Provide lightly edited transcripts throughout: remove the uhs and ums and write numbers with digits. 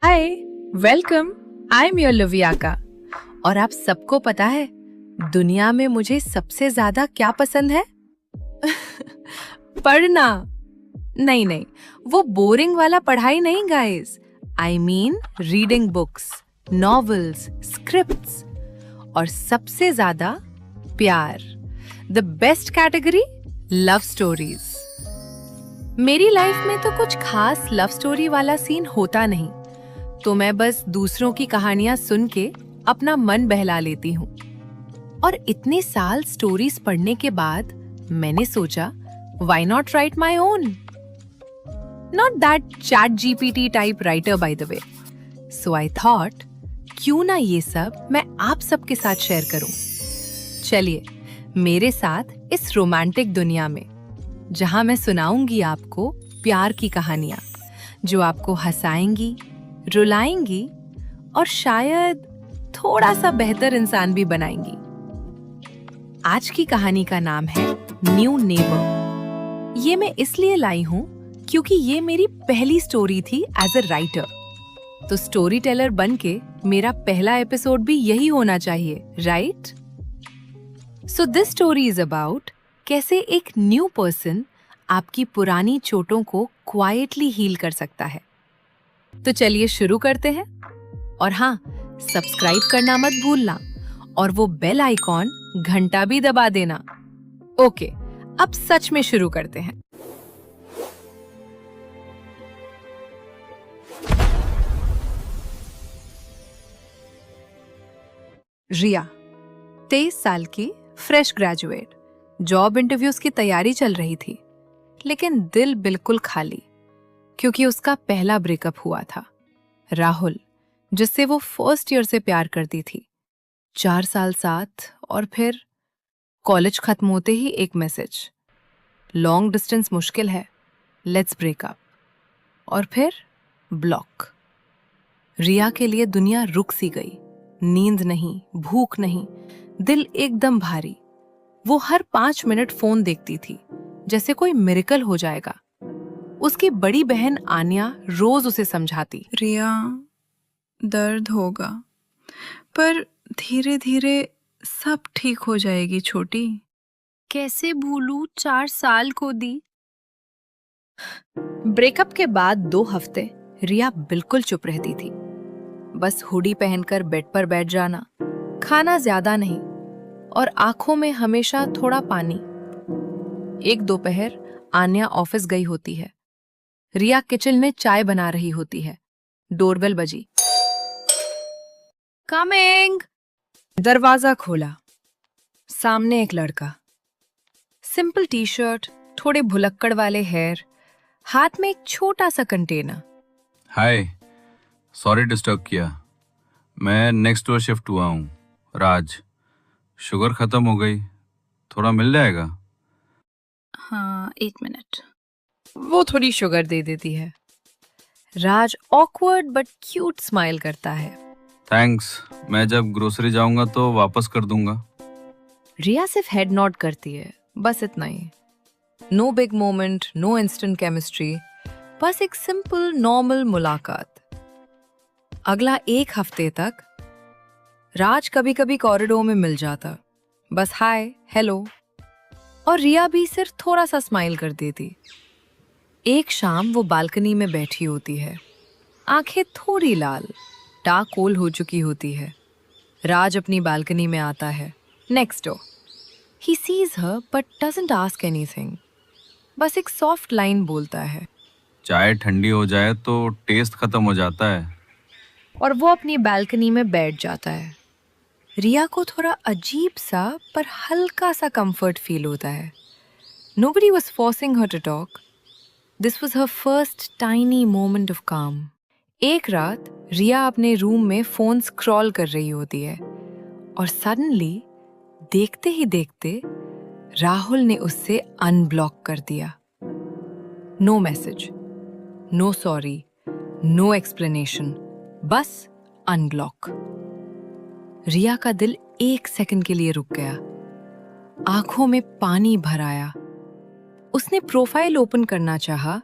Hi, welcome. I am your लवियाका। और आप सबको पता है दुनिया में मुझे सबसे ज्यादा क्या पसंद है? पढ़ना। नहीं नहीं, वो बोरिंग वाला पढ़ाई नहीं guys. I mean reading books, novels, scripts और सबसे ज्यादा प्यार। The best category, love stories. मेरी लाइफ में तो कुछ खास लव स्टोरी वाला सीन होता नहीं, तो मैं बस दूसरों की कहानियां सुन के अपना मन बहला लेती हूँ। और इतने साल स्टोरीज पढ़ने के बाद मैंने सोचा, why not right my own? Not that chat GPT type writer by the way. So I thought, क्यों ना ये सब मैं आप सबके साथ शेयर करूं। चलिए मेरे साथ इस रोमांटिक दुनिया में, जहां मैं सुनाऊंगी आपको प्यार की कहानियां जो आपको हंसाएंगी, रुलाएंगी और शायद थोड़ा सा बेहतर इंसान भी बनाएंगी। आज की कहानी का नाम है न्यू नेबर। ये मैं इसलिए लाई हूं क्योंकि ये मेरी पहली स्टोरी थी एज अ राइटर। तो स्टोरी टेलर बन के मेरा पहला एपिसोड भी यही होना चाहिए, right? So this story is about कैसे एक न्यू पर्सन आपकी पुरानी चोटों को क्वाइटली हील कर सकता है। तो चलिए शुरू करते हैं। और हाँ, सब्सक्राइब करना मत भूलना और वो बेल आइकॉन घंटा भी दबा देना। ओके, अब सच में शुरू करते हैं। रिया 23 साल की, फ्रेश ग्रेजुएट, जॉब इंटरव्यूज की तैयारी चल रही थी, लेकिन दिल बिल्कुल खाली, क्योंकि उसका पहला ब्रेकअप हुआ था। राहुल, जिससे वो फर्स्ट ईयर से प्यार करती थी। 4 साल साथ, और फिर कॉलेज खत्म होते ही एक मैसेज, लॉन्ग डिस्टेंस मुश्किल है, लेट्स ब्रेकअप। और फिर ब्लॉक। रिया के लिए दुनिया रुक सी गई। नींद नहीं, भूख नहीं, दिल एकदम भारी। वो हर 5 मिनट फोन देखती थी, जैसे कोई मिरेकल हो जाएगा। उसकी बड़ी बहन आन्या रोज उसे समझाती, रिया, दर्द होगा, पर धीरे धीरे सब ठीक हो जाएगी छोटी। कैसे भूलूं 4 साल को दी। ब्रेकअप के बाद 2 हफ्ते रिया बिल्कुल चुप रहती थी। बस हुडी पहनकर बेड पर बैठ जाना, खाना ज्यादा नहीं, और आंखों में हमेशा थोड़ा पानी। एक दोपहर आन्या ऑफिस गई होती है। रिया किचन में चाय बना रही होती है। डोरबेल बजी। कमिंग। दरवाजा खोला। सामने एक लड़का, सिंपल टी शर्ट, थोड़े भुलक्कड़ वाले हेयर, हाथ में एक छोटा सा कंटेनर। हाय, सॉरी डिस्टर्ब किया। मैं नेक्स्ट डोर शिफ्ट हुआ हूँ, राज। शुगर खत्म हो गई, थोड़ा मिल जाएगा? हाँ, 1 मिनट। वो थोड़ी शुगर दे देती है। राज ऑकवर्ड बट क्यूट स्माइल करता है। थैंक्स, मैं जब ग्रोसरी जाऊंगा तो वापस कर दूंगा। रिया सिर्फ हेड नॉड करती है, बस इतना ही। No big moment, no instant chemistry, बस एक सिंपल नॉर्मल मुलाकात। अगला 1 हफ्ते तक राज कभी कभी कॉरिडोर में मिल जाता, बस हाय हेलो, और रिया भी सिर्फ थोड़ा सा स्माइल कर देती। एक शाम वो बालकनी में बैठी होती है, आंखें थोड़ी लाल, डार्क होल हो चुकी होती है। राज अपनी बालकनी में आता है, next door. He sees her but doesn't ask anything, बस एक सॉफ्ट लाइन बोलता है, चाय ठंडी हो जाए तो टेस्ट खत्म हो जाता है। और वो अपनी बालकनी में बैठ जाता है। रिया को थोड़ा अजीब सा पर हल्का सा कंफर्ट फील होता है। Nobody was forcing her to talk. This was her first tiny moment of calm. एक रात रिया अपने रूम में फोन स्क्रॉल कर रही होती है, और सडनली, देखते ही देखते, राहुल ने उससे अनब्लॉक कर दिया। No message, no sorry, no explanation, बस अनब्लॉक। रिया का दिल 1 सेकंड के लिए रुक गया। आंखों में पानी भर आया। उसने प्रोफाइल ओपन करना चाहा,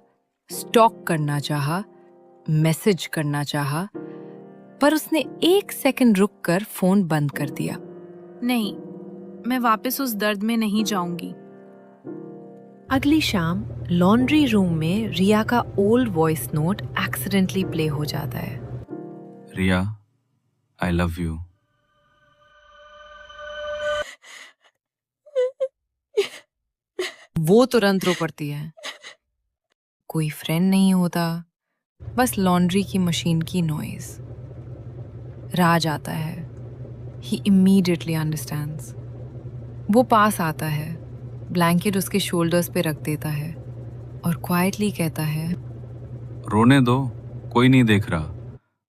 स्टॉक करना चाहा, मैसेज करना चाहा, पर उसने 1 सेकंड रुककर फोन बंद कर दिया। नहीं, मैं वापस उस दर्द में नहीं जाऊंगी। अगली शाम लॉन्ड्री रूम में रिया का old voice note accidentally play हो जाता है। रिया, आई लव यू। वो तुरंत रो पड़ती है। कोई फ्रेंड नहीं होता, बस लॉन्ड्री की मशीन की नॉइज। राज आता है। ही इमीडिएटली अंडरस्टैंड्स। वो पास आता है, ब्लैंकेट उसके शोल्डर्स पे रख देता है और क्वाइटली कहता है, रोने दो, कोई नहीं देख रहा,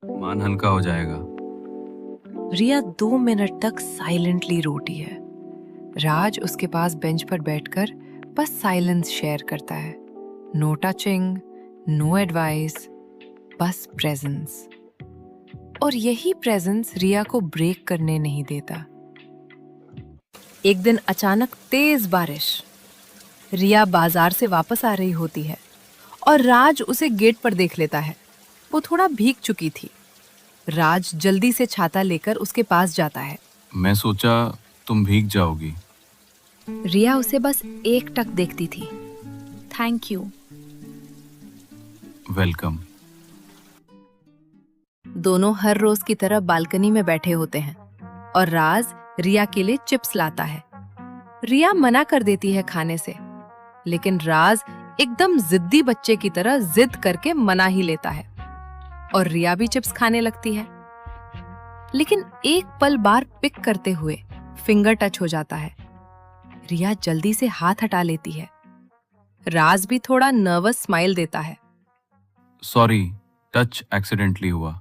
मान हल्का हो जाएगा। रिया 2 मिनट तक साइलेंटली रोती है। राज उसके पास बेंच पर बैठकर बस साइलेंस शेयर करता है। नो टचिंग, नो एडवाइस, बस प्रेजेंस। और यही प्रेजेंस रिया को ब्रेक करने नहीं देता। एक दिन अचानक तेज बारिश। रिया बाजार से वापस आ रही होती है और राज उसे गेट पर देख लेता है। वो थोड़ा भीग चुकी थी। राज जल्दी से छाता लेकर उसके पास जाता है। मैं सोचा तुम भीग जाओगी। रिया उसे बस एकटक देखती थी। Thank you. वेलकम। दोनों हर रोज की तरह बालकनी में बैठे होते हैं और राज रिया के लिए चिप्स लाता है। रिया मना कर देती है खाने से, लेकिन राज एकदम जिद्दी बच्चे की तरह जिद करके मना ही लेता है और रिया भी चिप्स खाने लगती है। लेकिन एक पल बार पिक करते हुए फिंगर टच हो जाता है। रिया जल्दी से हाथ हटा लेती है। राज भी थोड़ा नर्वस स्माइल देता है। सॉरी, टच एक्सीडेंटली हुआ।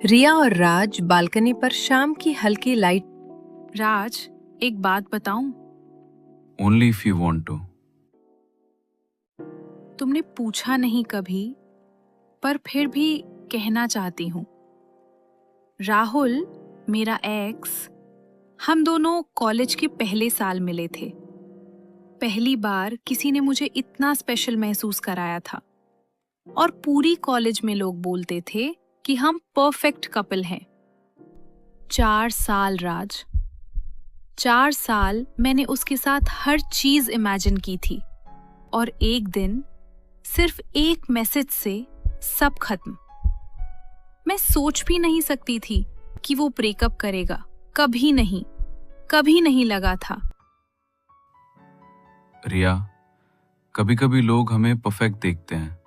रिया और राज बालकनी पर शाम की हल्की लाइट। राज, एक बात बताऊं? Only if you want to. तुमने पूछा नहीं कभी, पर फिर भी कहना चाहती हूँ। राहुल, मेरा एक्स, हम दोनों कॉलेज के पहले साल मिले थे। पहली बार किसी ने मुझे इतना स्पेशल महसूस कराया था और पूरी कॉलेज में लोग बोलते थे कि हम परफेक्ट कपल हैं। 4 साल राज, 4 साल मैंने उसके साथ हर चीज इमेजिन की थी और एक दिन सिर्फ एक मैसेज से सब खत्म। मैं सोच भी नहीं सकती थी कि वो ब्रेकअप करेगा। कभी नहीं लगा था। रिया, कभी कभी लोग हमें परफेक्ट देखते हैं,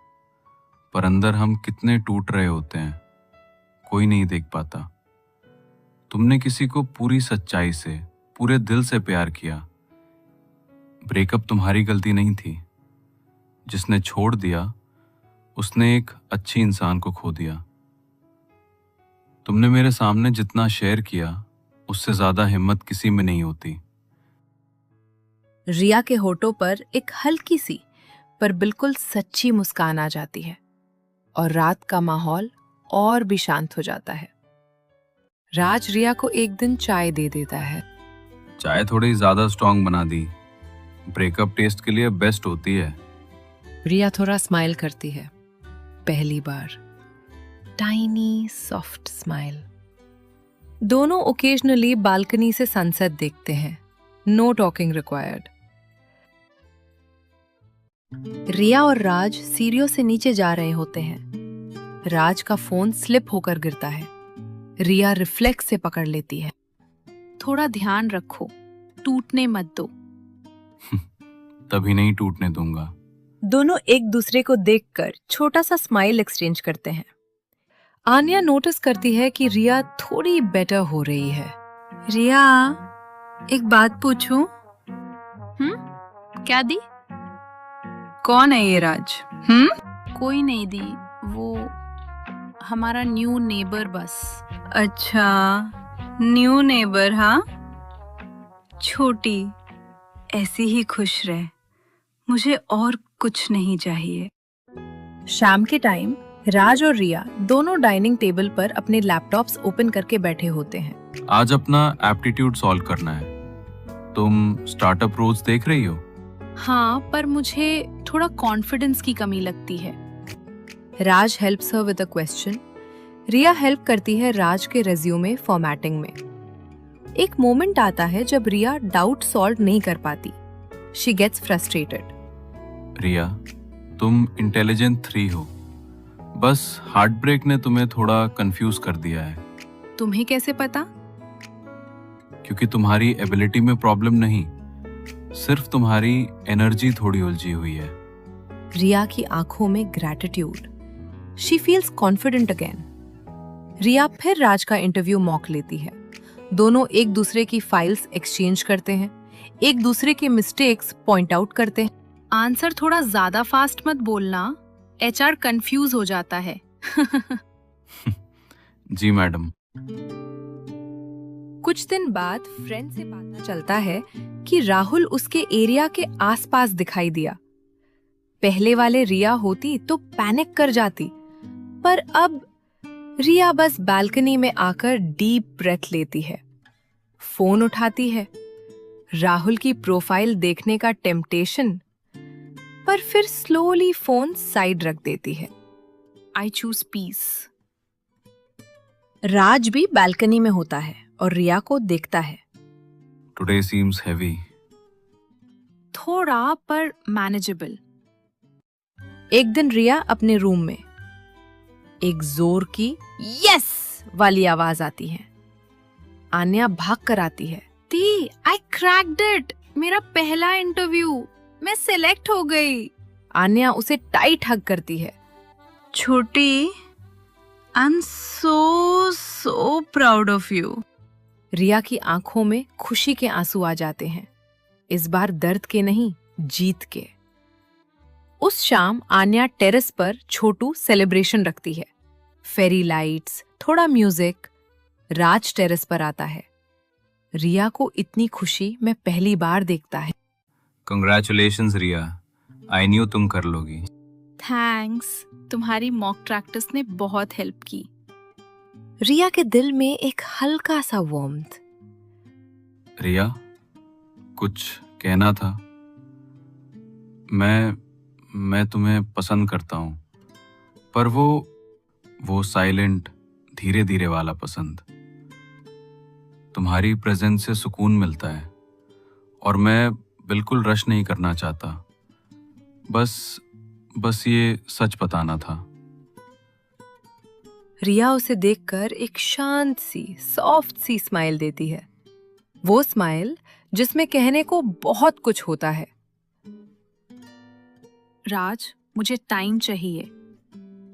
पर अंदर हम कितने टूट रहे होते हैं कोई नहीं देख पाता। तुमने किसी को पूरी सच्चाई से, पूरे दिल से प्यार किया। ब्रेकअप तुम्हारी गलती नहीं थी। जिसने छोड़ दिया उसने एक अच्छी इंसान को खो दिया। तुमने मेरे सामने जितना शेयर किया उससे ज्यादा हिम्मत किसी में नहीं होती। रिया के होठों पर एक हल्की सी पर बिल्कुल सच्ची मुस्कान आ जाती है और रात का माहौल और भी शांत हो जाता है। राज रिया को एक दिन चाय दे देता है। चाय थोड़ी ज्यादा स्ट्रांग बना दी। ब्रेकअप टेस्ट के लिए बेस्ट होती है। रिया थोड़ा स्माइल करती है, पहली बार। Tiny soft smile. दोनों ओकेजनली बालकनी से सनसेट देखते हैं। Know talking required. रिया और राज सीढ़ियों से नीचे जा रहे होते हैं। राज का फोन स्लिप होकर गिरता है। रिया रिफ्लेक्स से पकड़ लेती है। थोड़ा ध्यान रखो, टूटने मत दो। तभी नहीं टूटने दूंगा। दोनों एक दूसरे को देखकर छोटा सा स्माइल एक्सचेंज करते हैं। आन्या नोटिस करती है कि रिया थोड़ी बेटर हो रही है। रिया, एक बात पूछूं? क्या दी? कौन है ये राज? कोई नहीं दी, वो हमारा न्यू नेबर बस। अच्छा, न्यू नेबर। हाँ, छोटी ऐसी ही खुश रहे, मुझे और कुछ नहीं चाहिए। शाम के टाइम राज और रिया दोनों डाइनिंग टेबल पर अपने लैपटॉप्स ओपन करके बैठे होते हैं। आज अपना एप्टीट्यूड सॉल्व करना है। तुम स्टार्टअप रोज देख रही हो? हाँ, पर मुझे थोड़ा कॉन्फिडेंस की कमी लगती है। Raj helps her with a question. Riya help करती है राज के रेज्यूमे फॉर्मेटिंग में। एक मोमेंट आता है जब रिया डाउट सॉल्व नहीं कर पाती। She gets frustrated. रिया, तुम इंटेलिजेंट 3 हो, बस हार्ट ब्रेक ने तुम्हें थोड़ा कंफ्यूज कर दिया है। तुम्हें कैसे पता? क्योंकि तुम्हारी एबिलिटी में प्रॉब्लम नहीं, सिर्फ तुम्हारी एनर्जी थोड़ी उलझी हुई है। रिया की आंखों में gratitude. She feels confident again. Riya फिर राज का इंटरव्यू मॉक लेती है। दोनों एक दूसरे की फाइल्स एक्सचेंज करते हैं, एक दूसरे के मिस्टेक्स पॉइंट आउट करते हैं। आंसर थोड़ा ज्यादा फास्ट मत बोलना, एचआर कंफ्यूज हो जाता है। जी मैडम। कुछ दिन बाद फ्रेंड से पता चलता है कि राहुल उसके एरिया के आसपास दिखाई दिया। पहले वाले रिया होती तो पैनिक कर जाती, पर अब रिया बस बालकनी में आकर डीप ब्रेथ लेती है, फोन उठाती है, राहुल की प्रोफाइल देखने का टेम्पटेशन, पर फिर स्लोली फोन साइड रख देती है। I choose piece. राज भी बालकनी में होता है और रिया को देखता है। Today seems heavy. थोड़ा पर मैनेजेबल। एक दिन रिया अपने रूम में, एक जोर की यस वाली आवाज आती है। आन्या भाग कर आती है। दी, आई क्रैक्ड इट। मेरा पहला इंटरव्यू, मैं सिलेक्ट हो गई। आन्या उसे टाइट हग करती है। छोटी, I am so proud of you. Riya की आंखों में खुशी के आंसू आ जाते हैं, इस बार दर्द के नहीं, जीत के। उस शाम आन्या टेरेस पर छोटू सेलिब्रेशन रखती है। फेरी लाइट्स, थोड़ा म्यूजिक। राज टेरेस पर आता है। रिया को इतनी खुशी मैं पहली बार देखता है। कंग्रेचुलेशंस रिया, आई न्यू तुम कर लोगी। थैंक्स, तुम्हारी मॉक प्रैक्टिस ने बहुत हेल्प की। रिया के दिल में एक हल्का सा वार्मथ। रिया, कुछ कहना था। मैं तुम्हें पसंद करता हूँ, पर वो साइलेंट, धीरे धीरे वाला पसंद। तुम्हारी प्रेजेंस से सुकून मिलता है और मैं बिल्कुल रश नहीं करना चाहता। बस ये सच बताना था। रिया उसे देखकर एक शांत सी, सॉफ्ट सी स्माइल देती है। वो स्माइल जिसमें कहने को बहुत कुछ होता है। राज, मुझे टाइम चाहिए,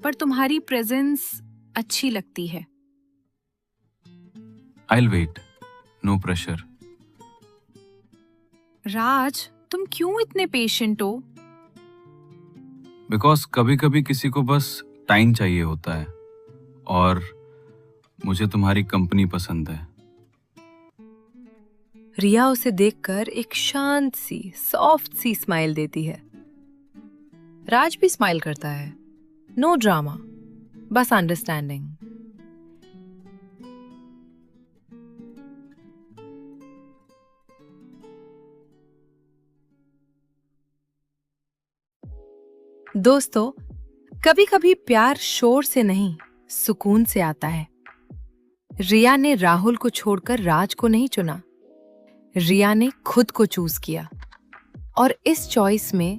पर तुम्हारी प्रेजेंस अच्छी लगती है। I'll wait, no pressure. राज, तुम क्यों इतने पेशेंट हो? Because कभी कभी किसी को बस टाइम चाहिए होता है, और मुझे तुम्हारी कंपनी पसंद है। रिया उसे देखकर एक शांत सी, सॉफ्ट सी स्माइल देती है। राज भी स्माइल करता है। नो ड्रामा, बस अंडरस्टैंडिंग। दोस्तों, कभी कभी प्यार शोर से नहीं, सुकून से आता है। रिया ने राहुल को छोड़कर राज को नहीं चुना। रिया ने खुद को चूज किया, और इस चॉइस में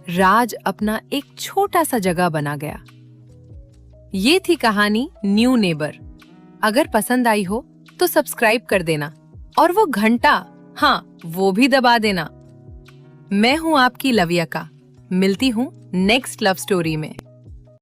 राज अपना एक छोटा सा जगह बना गया। ये थी कहानी न्यू नेबर। अगर पसंद आई हो तो सब्सक्राइब कर देना, और वो घंटा, हाँ, वो भी दबा देना। मैं हूं आपकी लविया का। मिलती हूं नेक्स्ट लव स्टोरी में।